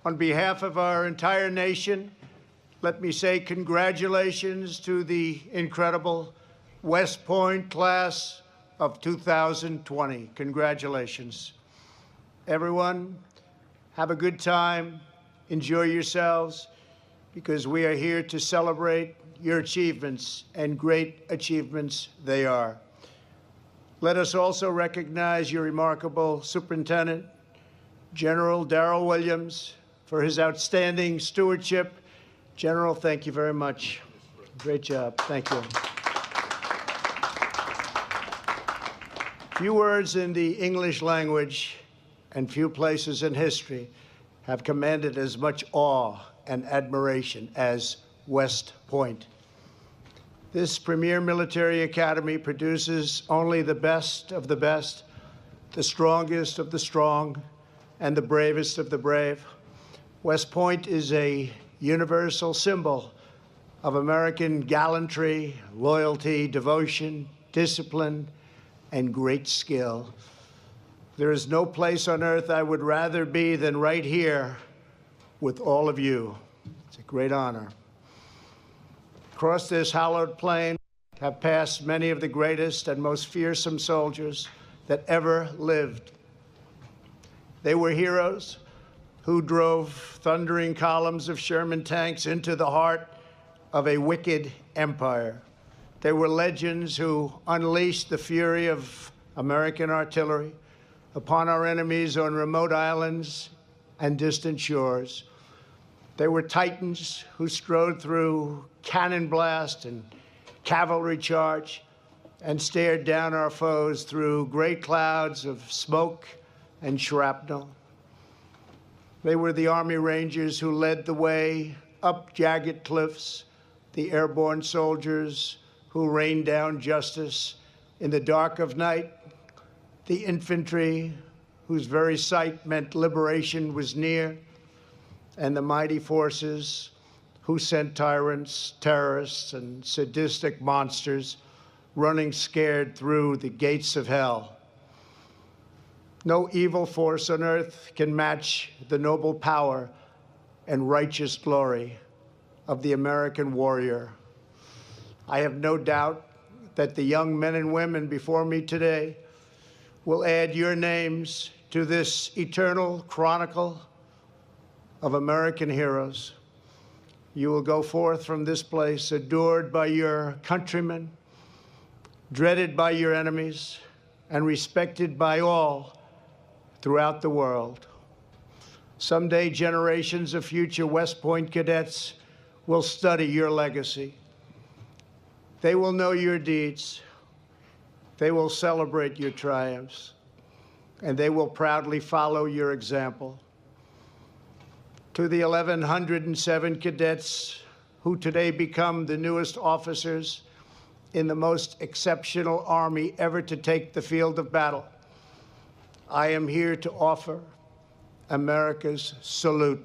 On behalf of our entire nation, let me say congratulations to the incredible West Point class of 2020. Congratulations. Everyone, have a good time, enjoy yourselves, because we are here to celebrate your achievements, and great achievements they are. Let us also recognize your remarkable superintendent, General Darrell Williams, for his outstanding stewardship. General, thank you very much. Great job. Thank you. Few words in the English language and few places in history have commanded as much awe and admiration as West Point. This premier military academy produces only the best of the best, the strongest of the strong, and the bravest of the brave. West Point is a universal symbol of American gallantry, loyalty, devotion, discipline, and great skill. There is no place on earth I would rather be than right here with all of you. It's a great honor. Across this hallowed plain have passed many of the greatest and most fearsome soldiers that ever lived. They were heroes who drove thundering columns of Sherman tanks into the heart of a wicked empire. They were legends who unleashed the fury of American artillery upon our enemies on remote islands and distant shores. They were titans who strode through cannon blast and cavalry charge and stared down our foes through great clouds of smoke and shrapnel. They were the Army Rangers who led the way up jagged cliffs, the airborne soldiers who rained down justice in the dark of night, the infantry whose very sight meant liberation was near, and the mighty forces who sent tyrants, terrorists, and sadistic monsters running scared through the gates of hell. No evil force on earth can match the noble power and righteous glory of the American warrior. I have no doubt that the young men and women before me today will add your names to this eternal chronicle of American heroes. You will go forth from this place adored by your countrymen, dreaded by your enemies, and respected by all throughout the world. Someday, generations of future West Point cadets will study your legacy. They will know your deeds. They will celebrate your triumphs, and they will proudly follow your example. To the 1,107 cadets who today become the newest officers in the most exceptional Army ever to take the field of battle, I am here to offer America's salute.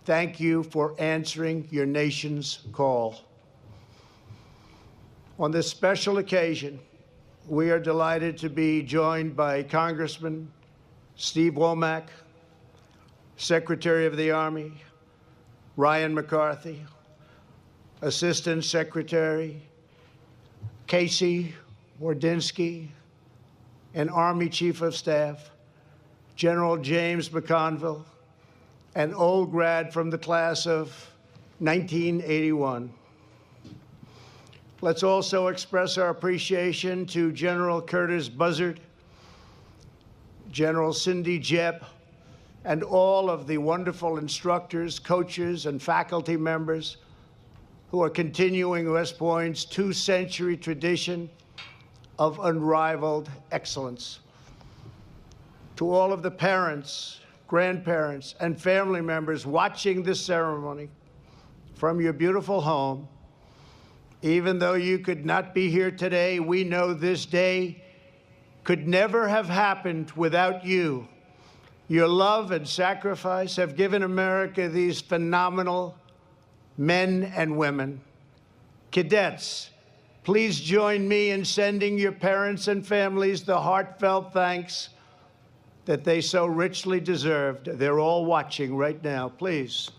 Thank you for answering your nation's call. On this special occasion, we are delighted to be joined by Congressman Steve Womack, Secretary of the Army Ryan McCarthy, Assistant Secretary Casey Wardynski, and Army Chief of Staff General James McConville, an old grad from the class of 1981. Let's also express our appreciation to General Curtis Buzzard, General Cindy Jebb, and all of the wonderful instructors, coaches, and faculty members who are continuing West Point's two-century tradition of unrivaled excellence. To all of the parents, grandparents, and family members watching this ceremony from your beautiful home, even though you could not be here today, we know this day could never have happened without you. Your love and sacrifice have given America these phenomenal men and women. Cadets, please join me in sending your parents and families the heartfelt thanks that they so richly deserved. They're all watching right now. Please.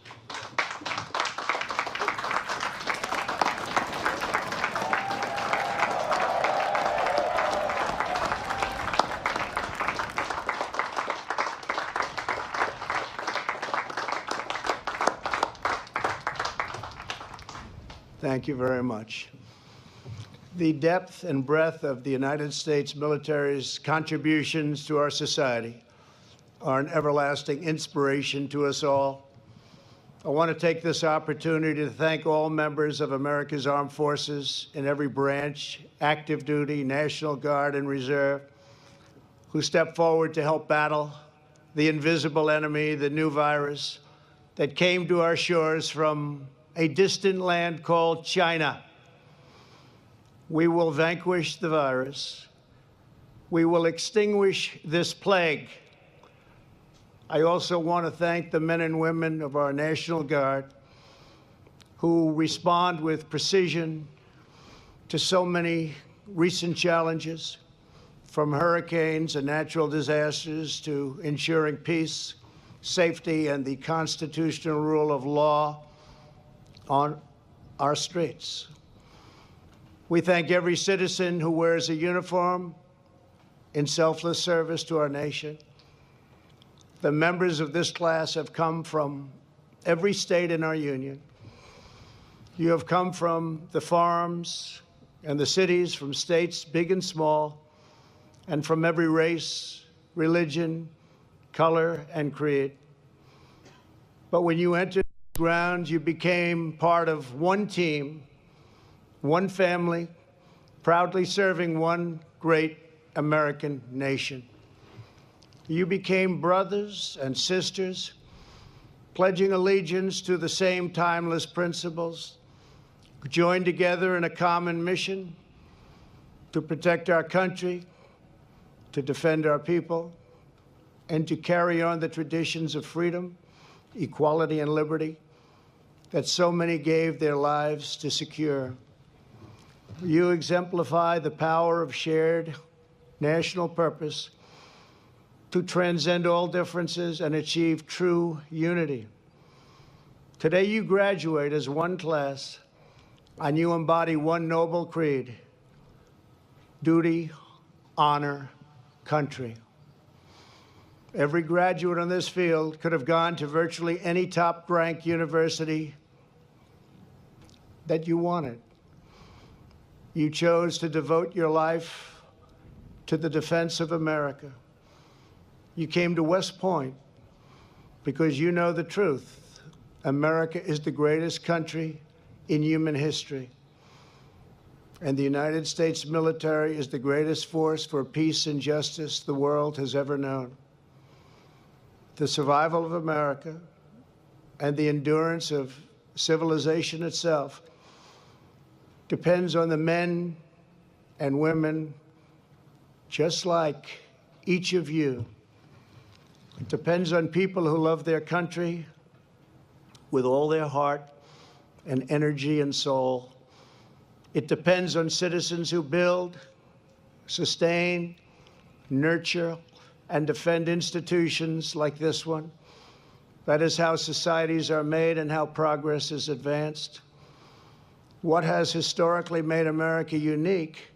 Thank you very much. The depth and breadth of the United States military's contributions to our society are an everlasting inspiration to us all. I want to take this opportunity to thank all members of America's armed forces in every branch, active duty, National Guard, and Reserve, who stepped forward to help battle the invisible enemy, the new virus that came to our shores from a distant land called China. We will vanquish the virus. We will extinguish this plague. I also want to thank the men and women of our National Guard who respond with precision to so many recent challenges, from hurricanes and natural disasters to ensuring peace, safety, and the constitutional rule of law on our streets. We thank every citizen who wears a uniform in selfless service to our nation. The members of this class have come from every state in our union. You have come from the farms and the cities, from states big and small, and from every race, religion, color, and creed. But when you entered the grounds, you became part of one team, one family, proudly serving one great American nation. You became brothers and sisters, pledging allegiance to the same timeless principles, joined together in a common mission to protect our country, to defend our people, and to carry on the traditions of freedom, equality, and liberty that so many gave their lives to secure. You exemplify the power of shared national purpose to transcend all differences and achieve true unity. Today you graduate as one class, and you embody one noble creed: duty, honor, country. Every graduate on this field could have gone to virtually any top-ranked university that you wanted. You chose to devote your life to the defense of America. You came to West Point because you know the truth. America is the greatest country in human history, and the United States military is the greatest force for peace and justice the world has ever known. The survival of America and the endurance of civilization itself depends on the men and women just like each of you. It depends on people who love their country with all their heart and energy and soul. It depends on citizens who build, sustain, nurture, and defend institutions like this one. That is how societies are made and how progress is advanced. What has historically made America unique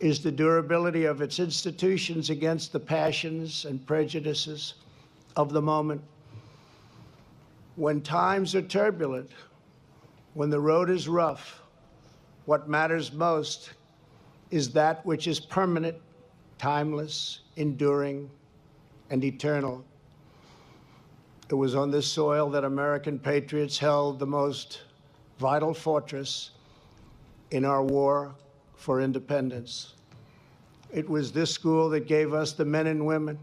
is the durability of its institutions against the passions and prejudices of the moment. When times are turbulent, when the road is rough, what matters most is that which is permanent, timeless, enduring, and eternal. It was on this soil that American patriots held the most vital fortress in our war for independence. It was this school that gave us the men and women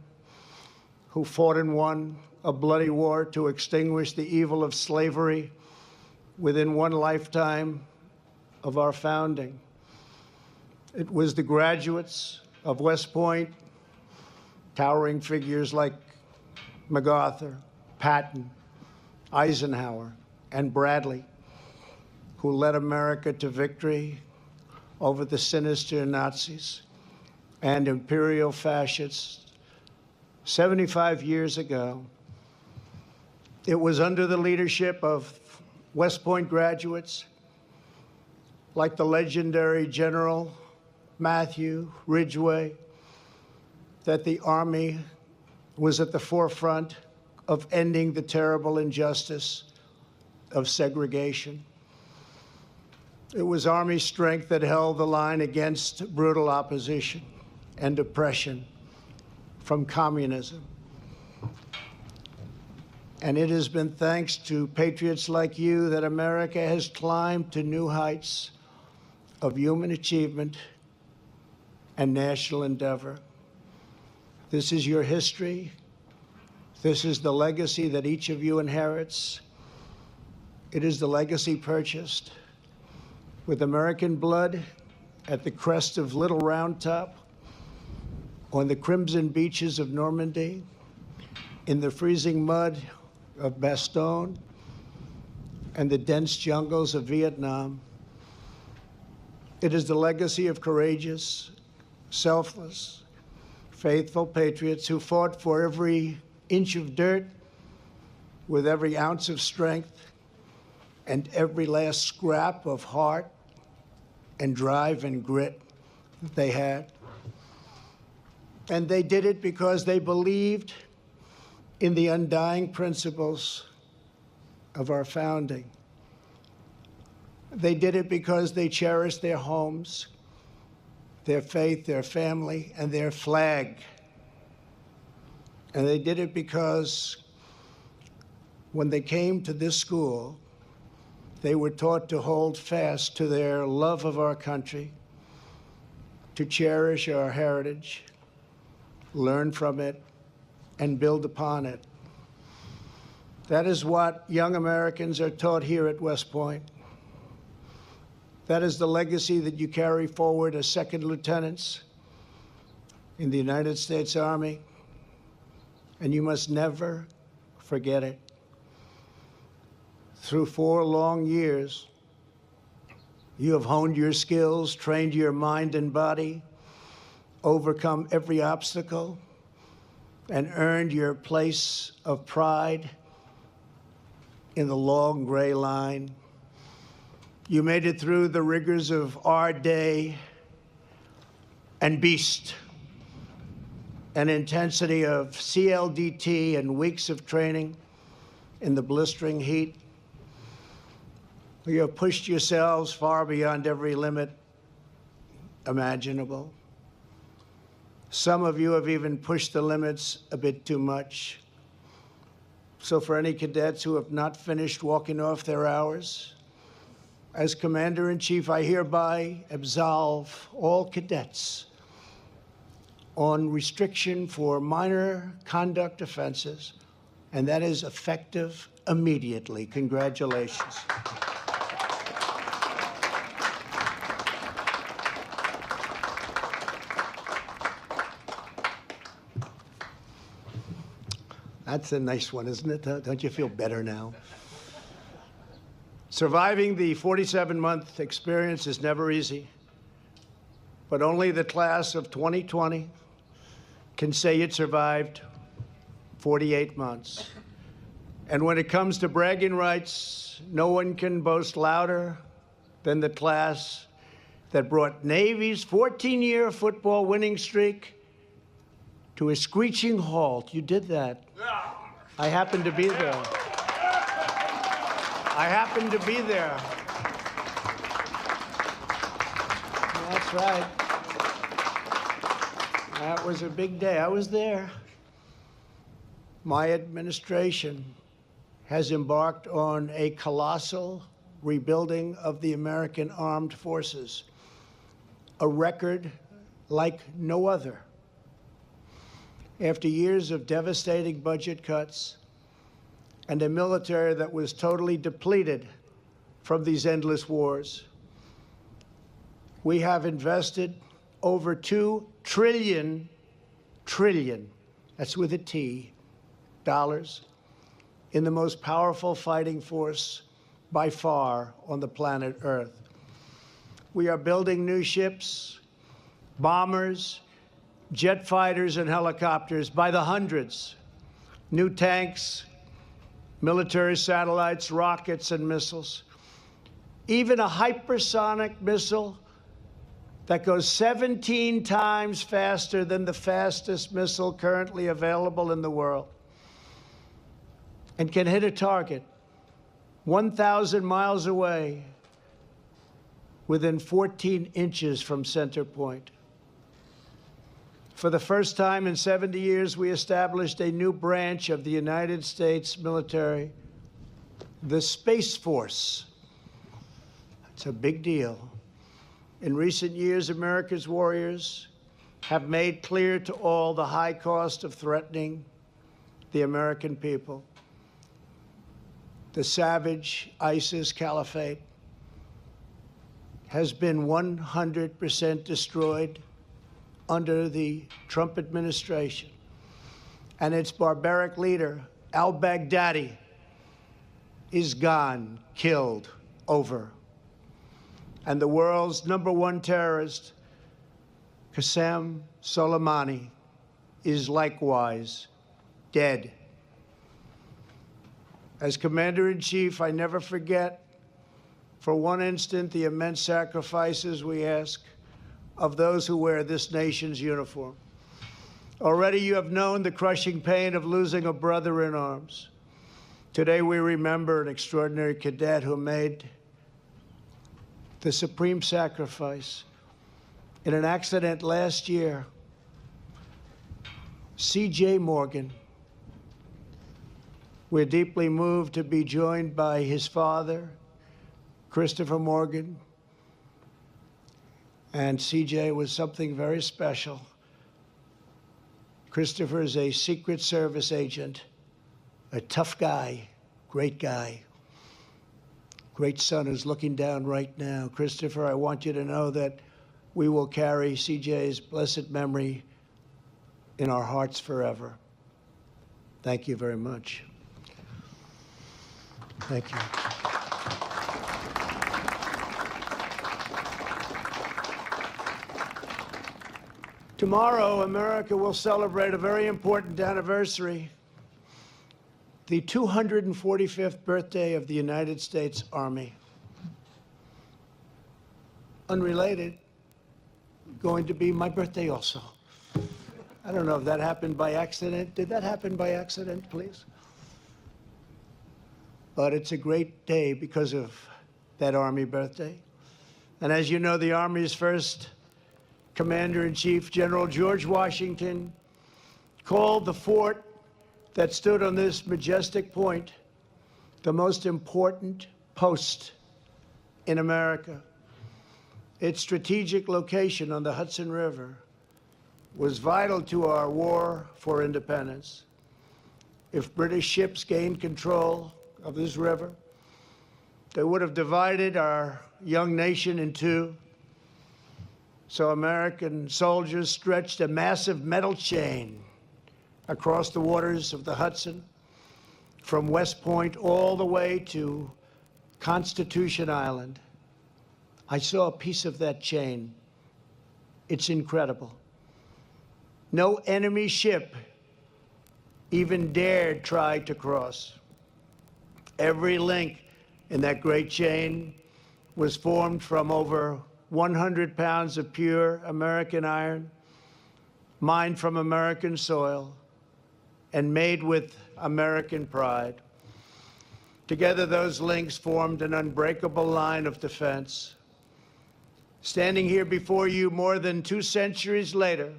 who fought and won a bloody war to extinguish the evil of slavery within one lifetime of our founding. It was the graduates of West Point, towering figures like MacArthur, Patton, Eisenhower, and Bradley, who led America to victory over the sinister Nazis and imperial fascists 75 years ago. It was under the leadership of West Point graduates like the legendary General Matthew Ridgway that the Army was at the forefront of ending the terrible injustice of segregation. It was Army strength that held the line against brutal opposition and oppression from communism. And it has been thanks to patriots like you that America has climbed to new heights of human achievement and national endeavor. This is your history. This is the legacy that each of you inherits. It is the legacy purchased with American blood at the crest of Little Round Top, on the crimson beaches of Normandy, in the freezing mud of Bastogne, and the dense jungles of Vietnam. It is the legacy of courageous, selfless, faithful patriots who fought for every inch of dirt with every ounce of strength and every last scrap of heart and drive and grit that they had. And they did it because they believed in the undying principles of our founding. They did it because they cherished their homes, their faith, their family, and their flag. And they did it because when they came to this school, they were taught to hold fast to their love of our country, to cherish our heritage, learn from it, and build upon it. That is what young Americans are taught here at West Point. That is the legacy that you carry forward as second lieutenants in the United States Army, and you must never forget it. Through 4 long years, you have honed your skills, trained your mind and body, overcome every obstacle, and earned your place of pride in the long gray line. You made it through the rigors of our day and beast, an intensity of CLDT and weeks of training in the blistering heat. You have pushed yourselves far beyond every limit imaginable. Some of you have even pushed the limits a bit too much. So for any cadets who have not finished walking off their hours, as Commander-in-Chief, I hereby absolve all cadets on restriction for minor conduct offenses, and that is effective immediately. Congratulations. That's a nice one, isn't it? Don't you feel better now? Surviving the 47-month experience is never easy, but only the class of 2020 can say it survived 48 months. And when it comes to bragging rights, no one can boast louder than the class that brought Navy's 14-year football winning streak to a screeching halt. You did that. I happened to be there. I happened to be there. That's right. That was a big day. I was there. My administration has embarked on a colossal rebuilding of the American armed forces, a record like no other. After years of devastating budget cuts and a military that was totally depleted from these endless wars, we have invested over $2 trillion, that's with a T, dollars, in the most powerful fighting force by far on the planet Earth. We are building new ships, bombers, jet fighters and helicopters by the hundreds, new tanks, military satellites, rockets, and missiles, even a hypersonic missile that goes 17 times faster than the fastest missile currently available in the world and can hit a target 1,000 miles away within 14 inches from center point. For the first time in 70 years, we established a new branch of the United States military, the Space Force. It's a big deal. In recent years, America's warriors have made clear to all the high cost of threatening the American people. The savage ISIS caliphate has been 100% destroyed under the Trump administration, and its barbaric leader, al-Baghdadi, is gone, killed, over. And the world's #1 terrorist, Qasem Soleimani, is likewise dead. As Commander-in-Chief, I never forget for one instant the immense sacrifices we ask of those who wear this nation's uniform. Already you have known the crushing pain of losing a brother in arms. Today we remember an extraordinary cadet who made the supreme sacrifice in an accident last year. C.J. Morgan. We're deeply moved to be joined by his father, Christopher Morgan. And C.J. was something very special. Christopher is a Secret Service agent, a tough guy, great guy. Great son who's looking down right now. Christopher, I want you to know that we will carry C.J.'s blessed memory in our hearts forever. Thank you very much. Thank you. Tomorrow, America will celebrate a very important anniversary, the 245th birthday of the United States Army. Unrelated, going to be my birthday also. I don't know if that happened by accident. Did that happen by accident, please? But it's a great day because of that Army birthday. And as you know, the Army's first Commander-in-Chief, General George Washington, called the fort that stood on this majestic point the most important post in America. Its strategic location on the Hudson River was vital to our war for independence. If British ships gained control of this river, they would have divided our young nation in two. So American soldiers stretched a massive metal chain across the waters of the Hudson from West Point all the way to Constitution Island. I saw a piece of that chain. It's incredible. No enemy ship even dared try to cross. Every link in that great chain was formed from over 100 pounds of pure American iron, mined from American soil, and made with American pride. Together, those links formed an unbreakable line of defense. Standing here before you more than 2 centuries later,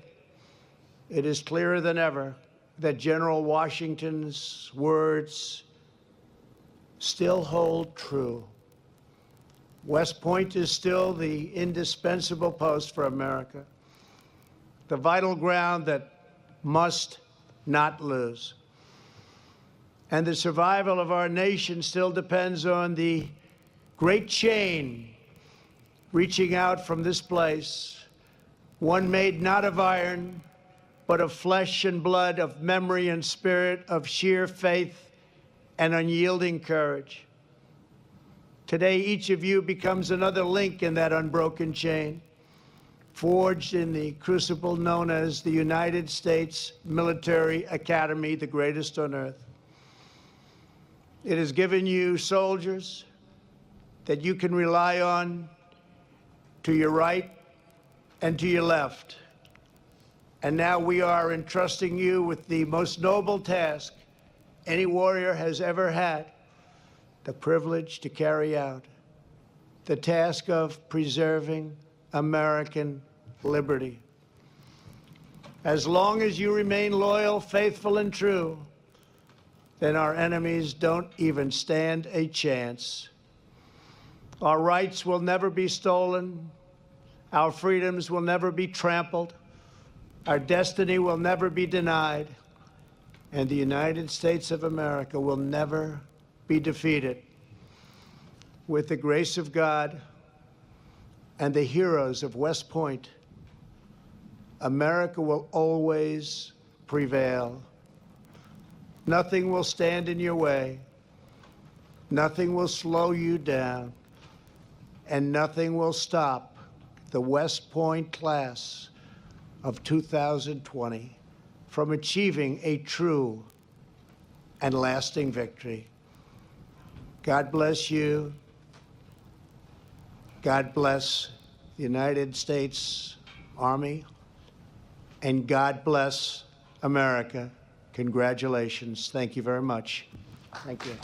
it is clearer than ever that General Washington's words still hold true. West Point is still the indispensable post for America, the vital ground that must not lose. And the survival of our nation still depends on the great chain reaching out from this place, one made not of iron, but of flesh and blood, of memory and spirit, of sheer faith and unyielding courage. Today, each of you becomes another link in that unbroken chain, forged in the crucible known as the United States Military Academy, the greatest on earth. It has given you soldiers that you can rely on to your right and to your left. And now we are entrusting you with the most noble task any warrior has ever had the privilege to carry out, the task of preserving American liberty. As long as you remain loyal, faithful, and true, then our enemies don't even stand a chance. Our rights will never be stolen. Our freedoms will never be trampled. Our destiny will never be denied. And the United States of America will never be defeated. With the grace of God and the heroes of West Point, America will always prevail. Nothing will stand in your way. Nothing will slow you down. And nothing will stop the West Point class of 2020 from achieving a true and lasting victory. God bless you. God bless the United States Army. And God bless America. Congratulations. Thank you very much. Thank you.